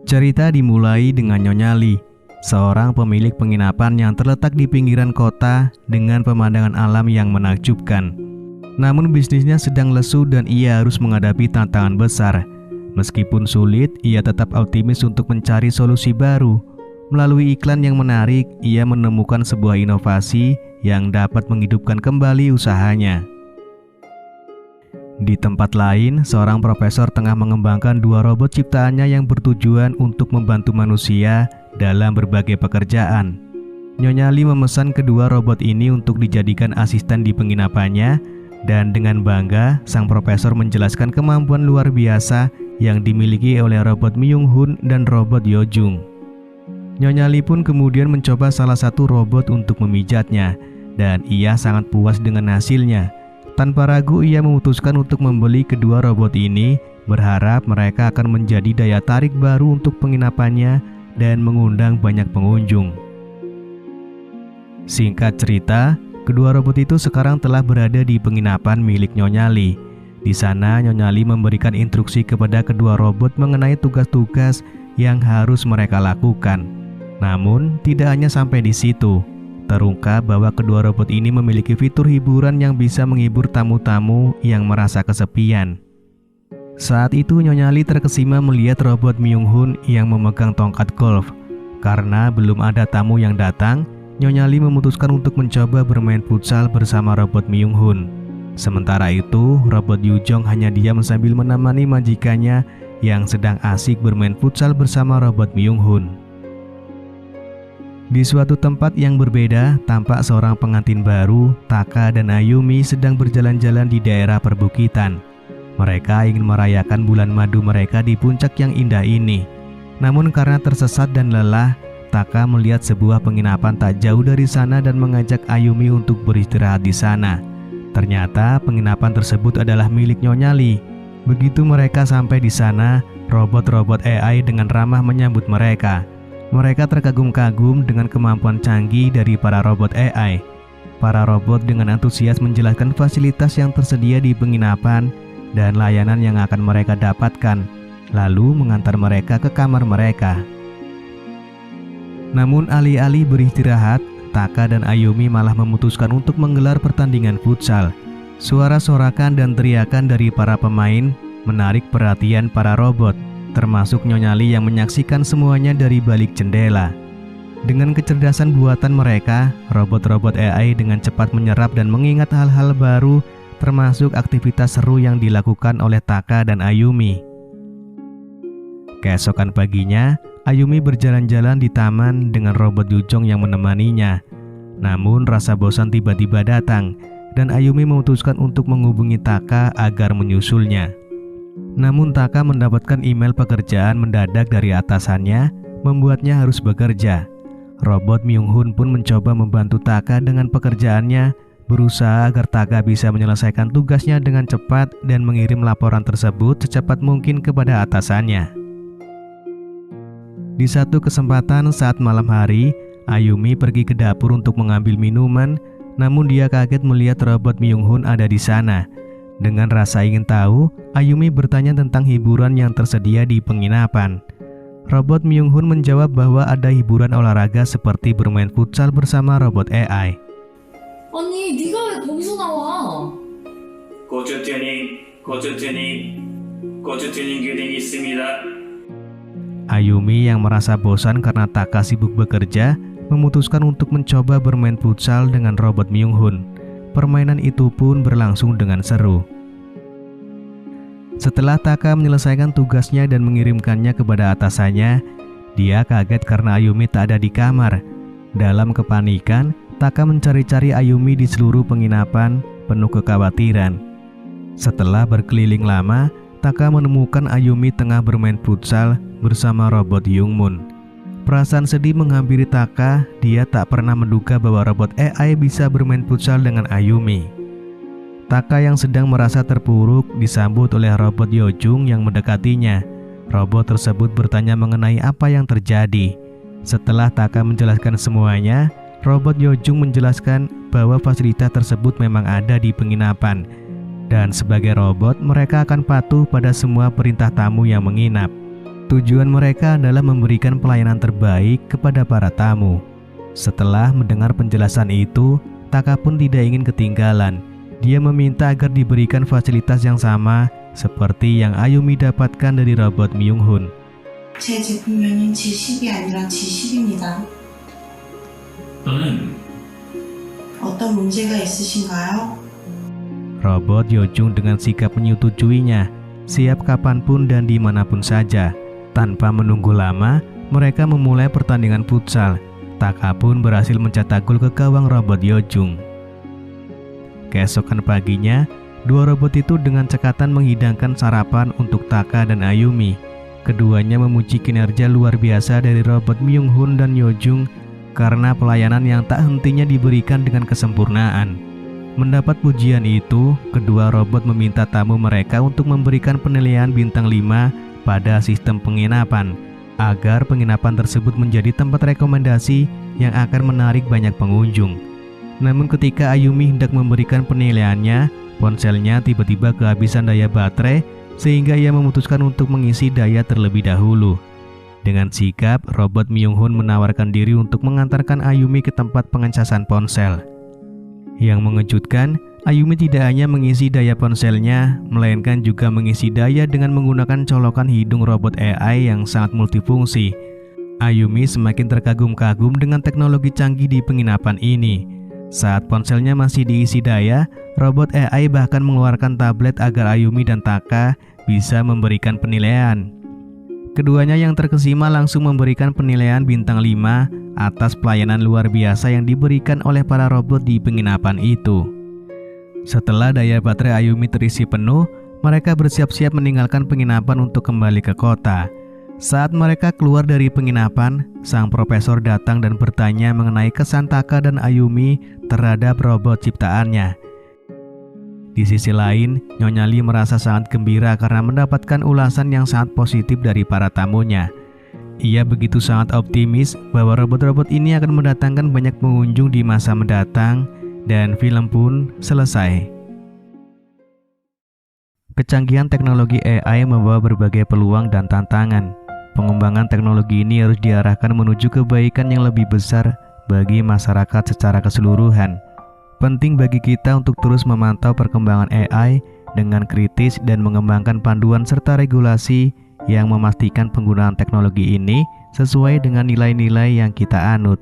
Cerita dimulai dengan Nyonya Li, seorang pemilik penginapan yang terletak di pinggiran kota dengan pemandangan alam yang menakjubkan. Namun bisnisnya sedang lesu dan ia harus menghadapi tantangan besar. Meskipun sulit, ia tetap optimis untuk mencari solusi baru. Melalui iklan yang menarik, ia menemukan sebuah inovasi yang dapat menghidupkan kembali usahanya. Di tempat lain, seorang profesor tengah mengembangkan dua robot ciptaannya yang bertujuan untuk membantu manusia dalam berbagai pekerjaan. Nyonya Li memesan kedua robot ini untuk dijadikan asisten di penginapannya, dan dengan bangga, sang profesor menjelaskan kemampuan luar biasa yang dimiliki oleh robot Myung Hun dan robot Yo Jung. Nyonya Li pun kemudian mencoba salah satu robot untuk memijatnya, dan ia sangat puas dengan hasilnya. Tanpa ragu ia memutuskan untuk membeli kedua robot ini, berharap mereka akan menjadi daya tarik baru untuk penginapannya dan mengundang banyak pengunjung. Singkat cerita, kedua robot itu sekarang telah berada di penginapan milik Nyonya Li. Di sana Nyonya Li memberikan instruksi kepada kedua robot mengenai tugas-tugas yang harus mereka lakukan. Namun tidak hanya sampai di situ. Terungkap bahwa kedua robot ini memiliki fitur hiburan yang bisa menghibur tamu-tamu yang merasa kesepian. Saat itu Nyonya Li terkesima melihat robot Myung Hun yang memegang tongkat golf. Karena belum ada tamu yang datang, Nyonya Li memutuskan untuk mencoba bermain futsal bersama robot Myung Hun. Sementara itu, robot Yo Jung hanya diam sambil menemani majikannya yang sedang asik bermain futsal bersama robot Myung Hun. Di suatu tempat yang berbeda, tampak seorang pengantin baru, Taka dan Ayumi sedang berjalan-jalan di daerah perbukitan. Mereka ingin merayakan bulan madu mereka di puncak yang indah ini. Namun karena tersesat dan lelah, Taka melihat sebuah penginapan tak jauh dari sana dan mengajak Ayumi untuk beristirahat di sana. Ternyata penginapan tersebut adalah milik Nyonya Li. Begitu mereka sampai di sana, robot-robot AI dengan ramah menyambut mereka. Mereka terkagum-kagum dengan kemampuan canggih dari para robot AI. Para robot dengan antusias menjelaskan fasilitas yang tersedia di penginapan dan layanan yang akan mereka dapatkan, lalu mengantar mereka ke kamar mereka. Namun alih-alih beristirahat, Taka dan Ayumi malah memutuskan untuk menggelar pertandingan futsal. Suara sorakan dan teriakan dari para pemain menarik perhatian para robot, termasuk Nyonya Li yang menyaksikan semuanya dari balik jendela. Dengan kecerdasan buatan mereka, robot-robot AI dengan cepat menyerap dan mengingat hal-hal baru, termasuk aktivitas seru yang dilakukan oleh Taka dan Ayumi. Keesokan paginya, Ayumi berjalan-jalan di taman dengan robot Yo Jung yang menemaninya. Namun rasa bosan tiba-tiba datang, dan Ayumi memutuskan untuk menghubungi Taka agar menyusulnya. Namun Taka mendapatkan email pekerjaan mendadak dari atasannya, membuatnya harus bekerja. Robot Myung Hun pun mencoba membantu Taka dengan pekerjaannya, berusaha agar Taka bisa menyelesaikan tugasnya dengan cepat dan mengirim laporan tersebut secepat mungkin kepada atasannya. Di satu kesempatan saat malam hari, Ayumi pergi ke dapur untuk mengambil minuman, namun dia kaget melihat robot Myung Hun ada di sana. Dengan rasa ingin tahu, Ayumi bertanya tentang hiburan yang tersedia di penginapan. Robot Myung Hun menjawab bahwa ada hiburan olahraga seperti bermain futsal bersama robot AI. 아니, 네가 왜 거기서 나와? 고주 튜닝 기능이 있습니다. Ayumi yang merasa bosan karena Taka sibuk bekerja, memutuskan untuk mencoba bermain futsal dengan robot Myung Hun. Permainan itu pun berlangsung dengan seru. Setelah Taka menyelesaikan tugasnya dan mengirimkannya kepada atasannya, dia kaget karena Ayumi tak ada di kamar. Dalam kepanikan, Taka mencari-cari Ayumi di seluruh penginapan, penuh kekhawatiran. Setelah berkeliling lama, Taka menemukan Ayumi tengah bermain futsal bersama robot Youngmun. Perasaan sedih menghampiri Taka, dia tak pernah menduga bahwa robot AI bisa bermain futsal dengan Ayumi. Taka yang sedang merasa terpuruk disambut oleh robot Yo Jung yang mendekatinya. Robot tersebut bertanya mengenai apa yang terjadi. Setelah Taka menjelaskan semuanya, robot Yo Jung menjelaskan bahwa fasilitas tersebut memang ada di penginapan. Dan sebagai robot, mereka akan patuh pada semua perintah tamu yang menginap. Tujuan mereka adalah memberikan pelayanan terbaik kepada para tamu. Setelah mendengar penjelasan itu, Taka pun tidak ingin ketinggalan. Dia meminta agar diberikan fasilitas yang sama seperti yang Ayumi dapatkan dari robot Myung-hun. 제 제품명은 G10이 아니라 G10입니다. 또는 어떤 문제가 있으신가요? Robot Yojung dengan sikap menyetujuinya, siap kapanpun dan dimanapun saja. Tanpa menunggu lama, mereka memulai pertandingan futsal. Taka pun berhasil mencetak gol ke gawang robot Yojung. Keesokan paginya, dua robot itu dengan cekatan menghidangkan sarapan untuk Taka dan Ayumi. Keduanya memuji kinerja luar biasa dari robot Myung-hun dan Yojung karena pelayanan yang tak hentinya diberikan dengan kesempurnaan. Mendapat pujian itu, kedua robot meminta tamu mereka untuk memberikan penilaian bintang 5 pada sistem penginapan, agar penginapan tersebut menjadi tempat rekomendasi yang akan menarik banyak pengunjung. Namun ketika Ayumi hendak memberikan penilaiannya, ponselnya tiba-tiba kehabisan daya baterai sehingga ia memutuskan untuk mengisi daya terlebih dahulu. Dengan sigap, robot Myung-hun menawarkan diri untuk mengantarkan Ayumi ke tempat pengecasan ponsel. Yang mengejutkan, Ayumi tidak hanya mengisi daya ponselnya, melainkan juga mengisi daya dengan menggunakan colokan hidung robot AI yang sangat multifungsi. Ayumi semakin terkagum-kagum dengan teknologi canggih di penginapan ini. Saat ponselnya masih diisi daya, robot AI bahkan mengeluarkan tablet agar Ayumi dan Taka bisa memberikan penilaian. Keduanya yang terkesima langsung memberikan penilaian bintang 5 atas pelayanan luar biasa yang diberikan oleh para robot di penginapan itu. Setelah daya baterai Ayumi terisi penuh, mereka bersiap-siap meninggalkan penginapan untuk kembali ke kota. Saat mereka keluar dari penginapan, sang profesor datang dan bertanya mengenai kesan Taka dan Ayumi terhadap robot ciptaannya. Di sisi lain, Nyonya Lee merasa sangat gembira karena mendapatkan ulasan yang sangat positif dari para tamunya. Ia begitu sangat optimis bahwa robot-robot ini akan mendatangkan banyak pengunjung di masa mendatang, dan film pun selesai. Kecanggihan teknologi AI membawa berbagai peluang dan tantangan. Pengembangan teknologi ini harus diarahkan menuju kebaikan yang lebih besar bagi masyarakat secara keseluruhan. Penting bagi kita untuk terus memantau perkembangan AI dengan kritis dan mengembangkan panduan serta regulasi yang memastikan penggunaan teknologi ini sesuai dengan nilai-nilai yang kita anut.